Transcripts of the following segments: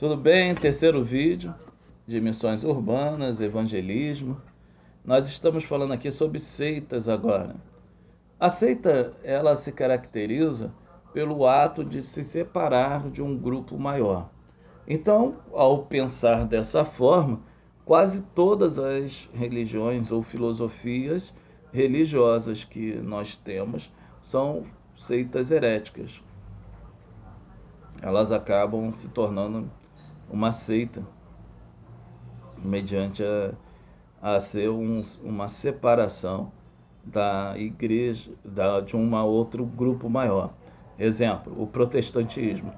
Tudo bem? Terceiro vídeo de missões urbanas, evangelismo. Nós estamos falando aqui sobre seitas agora. A seita, ela se caracteriza pelo ato de se separar de um grupo maior. Então, ao pensar dessa forma, quase todas as religiões ou filosofias religiosas que nós temos são seitas heréticas. Elas acabam se tornando uma seita, mediante a ser uma separação da igreja, de um outro grupo maior. Exemplo, o protestantismo.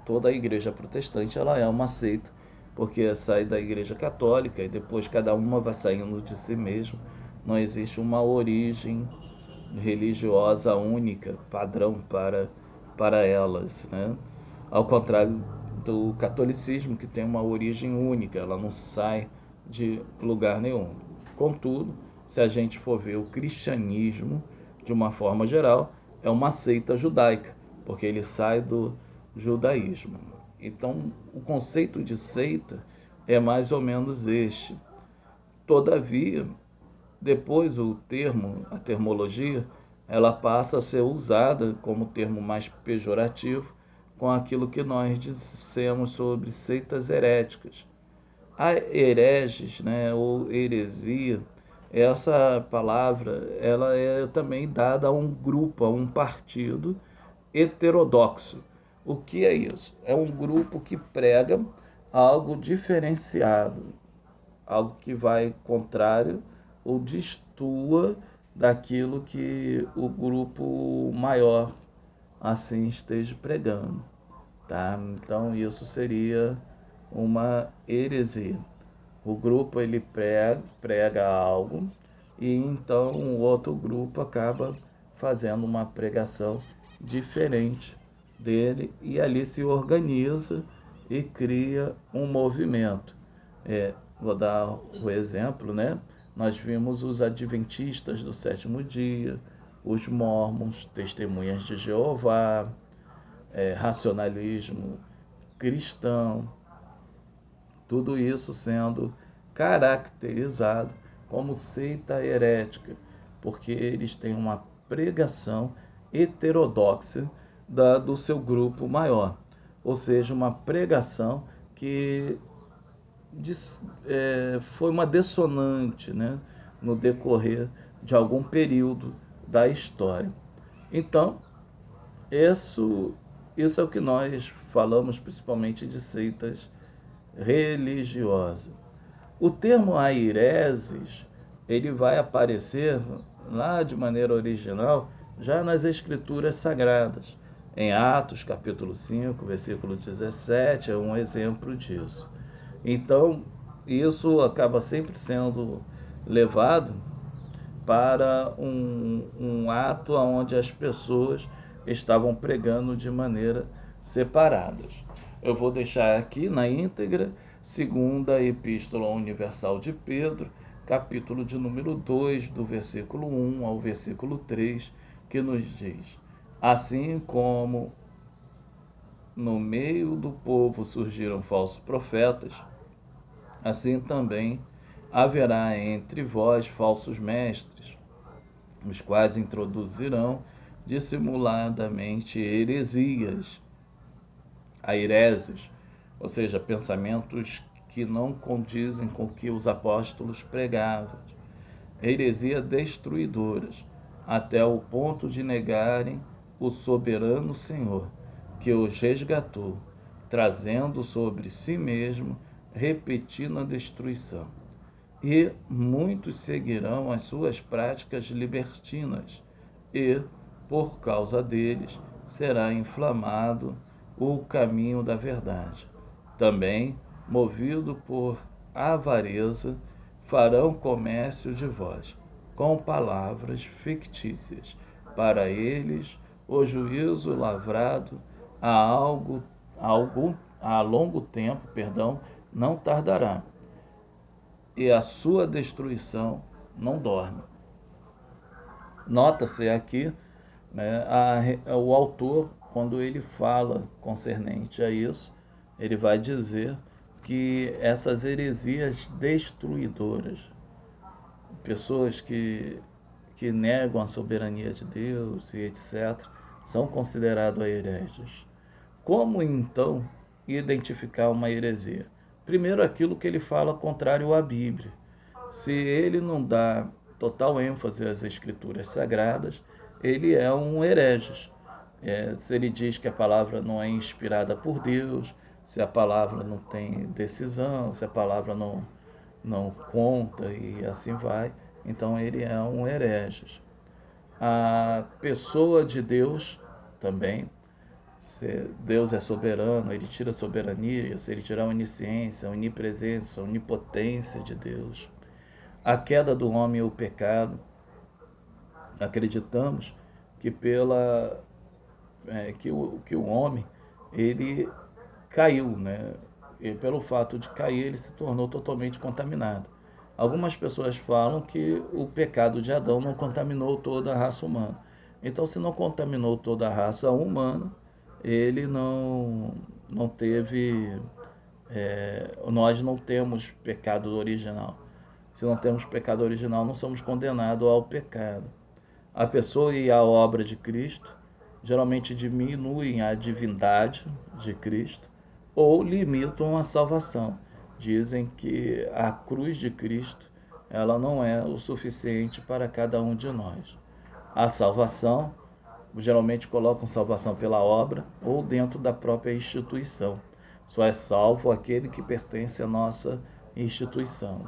Toda a igreja protestante ela é uma seita, porque sai da igreja católica e depois cada uma vai saindo de si mesma. Não existe uma origem religiosa única, padrão para elas, né? Ao contrário do catolicismo, que tem uma origem única, ela não sai de lugar nenhum. Contudo, se a gente for ver o cristianismo, de uma forma geral, é uma seita judaica, porque ele sai do judaísmo. Então, o conceito de seita é mais ou menos este. Todavia, depois a termologia, ela passa a ser usada como termo mais pejorativo com aquilo que nós dissemos sobre seitas heréticas. A hereges, né, ou heresia, essa palavra ela é também dada a um grupo, a um partido heterodoxo. O que é isso? É um grupo que prega algo diferenciado, algo que vai contrário ou destoa daquilo que o grupo maior assim esteja pregando, tá? Então isso seria uma heresia. O grupo ele prega algo e então o outro grupo acaba fazendo uma pregação diferente dele e ali se organiza e cria um movimento. Vou dar o exemplo, né? Nós vimos os adventistas do sétimo dia, os mormons, testemunhas de Jeová, racionalismo cristão, tudo isso sendo caracterizado como seita herética, porque eles têm uma pregação heterodoxa do seu grupo maior, ou seja, uma pregação que foi uma dissonante, né, no decorrer de algum período da história. Então, isso é o que nós falamos principalmente de seitas religiosas. O termo aireses, ele vai aparecer lá de maneira original já nas escrituras sagradas. Em Atos, capítulo 5, versículo 17, é um exemplo disso. Então, isso acaba sempre sendo levado para um ato onde as pessoas estavam pregando de maneira separadas. Eu vou deixar aqui na íntegra, segunda Epístola Universal de Pedro, capítulo de número 2, do versículo 1 ao versículo 3, que nos diz: assim como no meio do povo surgiram falsos profetas, assim também haverá entre vós falsos mestres, os quais introduzirão dissimuladamente heresias, aireses, ou seja, pensamentos que não condizem com o que os apóstolos pregavam, heresias destruidoras, até o ponto de negarem o soberano Senhor, que os resgatou, trazendo sobre si mesmo repetida destruição. E muitos seguirão as suas práticas libertinas, e, por causa deles, será inflamado o caminho da verdade. Também, movido por avareza, farão comércio de vós, com palavras fictícias. Para eles, o juízo lavrado a longo tempo, não tardará, e a sua destruição não dorme. Nota-se aqui, né, o autor, quando ele fala concernente a isso, ele vai dizer que essas heresias destruidoras, pessoas que negam a soberania de Deus e etc., são considerados hereges. Como então identificar uma heresia? Primeiro, aquilo que ele fala contrário à Bíblia. Se ele não dá total ênfase às escrituras sagradas, ele é um herege. Se ele diz que a palavra não é inspirada por Deus, se a palavra não tem decisão, se a palavra não conta e assim vai, então ele é um herege. A pessoa de Deus também, se Deus é soberano, ele tira a soberania, se ele tirar a onisciência, a onipresença, a onipotência de Deus, a queda do homem e o pecado, acreditamos que que o homem ele caiu, né? E pelo fato de cair ele se tornou totalmente contaminado. Algumas pessoas falam que o pecado de Adão não contaminou toda a raça humana. Então, se não contaminou toda a raça humana, ele não teve, nós não temos pecado original. Se não temos pecado original, não somos condenados ao pecado. A pessoa e a obra de Cristo geralmente diminuem a divindade de Cristo ou limitam a salvação. Dizem que a cruz de Cristo ela não é o suficiente para cada um de nós. A salvação, geralmente colocam salvação pela obra ou dentro da própria instituição. Só é salvo aquele que pertence à nossa instituição.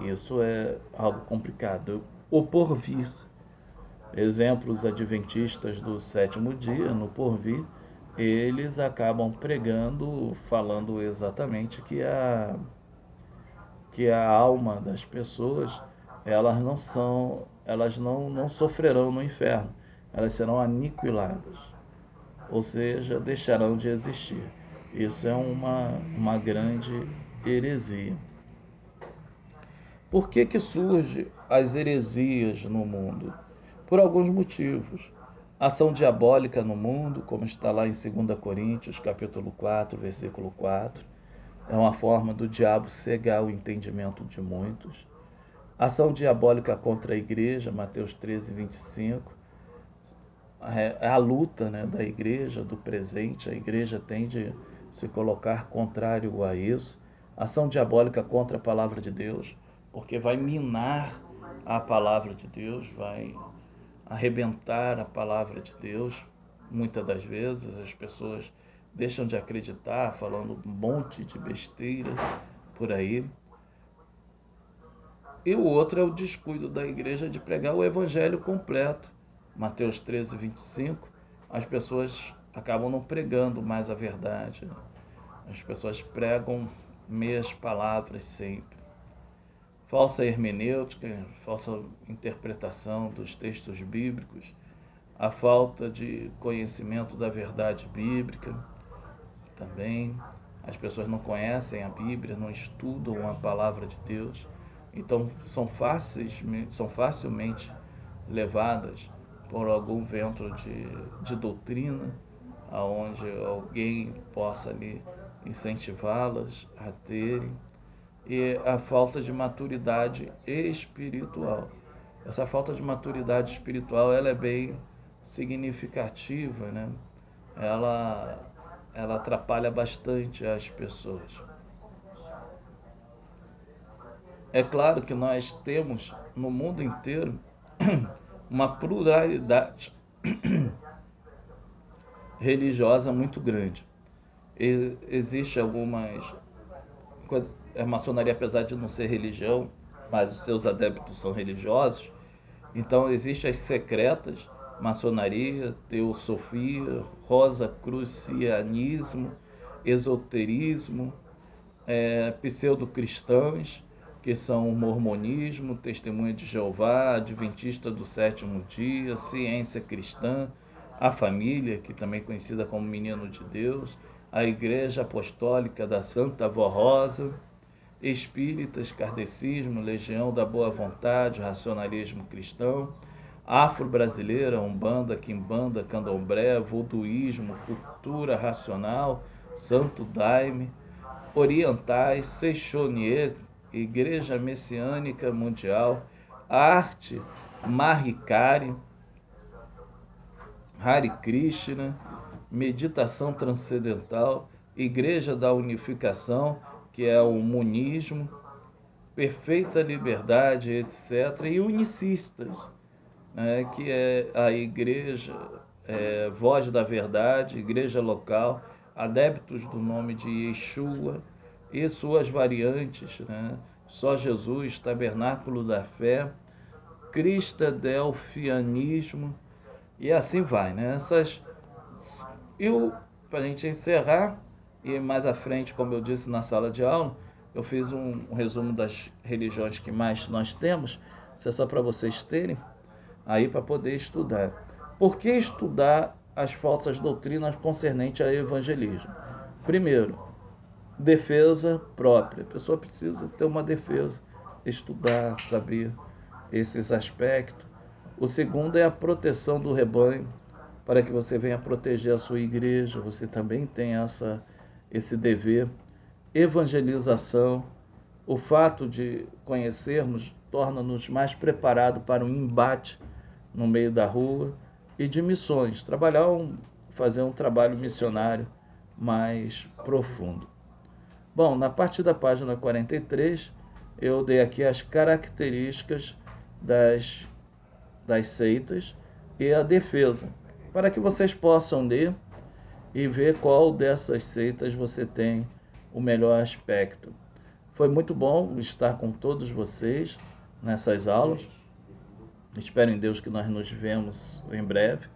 Isso é algo complicado. O porvir, exemplos adventistas do sétimo dia, no porvir, eles acabam pregando, falando exatamente que a alma das pessoas, elas não sofrerão no inferno, elas serão aniquiladas, ou seja, deixarão de existir. Isso é uma grande heresia. Por que surgem as heresias no mundo? Por alguns motivos. Ação diabólica no mundo, como está lá em 2 Coríntios, capítulo 4, versículo 4, é uma forma do diabo cegar o entendimento de muitos. Ação diabólica contra a igreja, Mateus 13, 25, é a luta, né, da igreja, do presente, a igreja tende a se colocar contrário a isso. Ação diabólica contra a palavra de Deus, porque vai minar a palavra de Deus, vai arrebentar a palavra de Deus. Muitas das vezes as pessoas deixam de acreditar, falando um monte de besteira por aí. E o outro é o descuido da igreja de pregar o evangelho completo. Mateus 13, 25, as pessoas acabam não pregando mais a verdade. As pessoas pregam meias palavras sempre. Falsa hermenêutica, falsa interpretação dos textos bíblicos, a falta de conhecimento da verdade bíblica também. As pessoas não conhecem a Bíblia, não estudam a palavra de Deus, então são facilmente levadas por algum vento de doutrina, aonde alguém possa ali incentivá-las a terem, e a falta de maturidade espiritual. Essa falta de maturidade espiritual ela é bem significativa, né? Ela atrapalha bastante as pessoas. É claro que nós temos no mundo inteiro uma pluralidade religiosa muito grande. Existe algumas coisas, a maçonaria, apesar de não ser religião, mas os seus adeptos são religiosos, então existem as secretas, maçonaria, teosofia, rosacrucianismo, esoterismo, pseudo-cristãos, que são o mormonismo, testemunha de Jeová, adventista do sétimo dia, ciência cristã, a família, que também é conhecida como Menino de Deus, a Igreja Apostólica da Santa Vó Rosa, espíritas, kardecismo, legião da boa vontade, racionalismo cristão, afro-brasileira, umbanda, quimbanda, candomblé, voduísmo, cultura racional, Santo Daime, Orientais, Seixonier, Igreja Messiânica Mundial, Arte Mahikari, Hare Krishna, Meditação Transcendental, Igreja da Unificação, que é o Munismo, Perfeita Liberdade, etc. E Unicistas, né, que é a Igreja Voz da Verdade, Igreja Local, adeptos do nome de Yeshua e suas variantes, né, Só Jesus, Tabernáculo da Fé, Cristadelfianismo, e assim vai, né? Para a gente encerrar, e mais à frente, como eu disse na sala de aula, eu fiz um resumo das religiões que mais nós temos, isso é só para vocês terem aí para poder estudar. Por que estudar as falsas doutrinas concernentes ao evangelismo? Primeiro, defesa própria. A pessoa precisa ter uma defesa, estudar, saber esses aspectos. O segundo é a proteção do rebanho, para que você venha proteger a sua igreja, você também tem esse dever. Evangelização, o fato de conhecermos torna-nos mais preparados para um embate no meio da rua, e de missões, fazer um trabalho missionário mais profundo. Bom, na parte da página 43, eu dei aqui as características das seitas e a defesa, para que vocês possam ler e ver qual dessas seitas você tem o melhor aspecto. Foi muito bom estar com todos vocês nessas aulas. Espero em Deus que nós nos vemos em breve.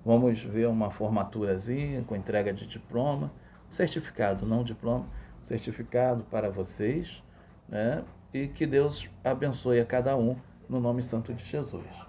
Vamos ver uma formaturazinha com entrega de diploma, certificado, não diploma, certificado para vocês, né? E que Deus abençoe a cada um no nome santo de Jesus.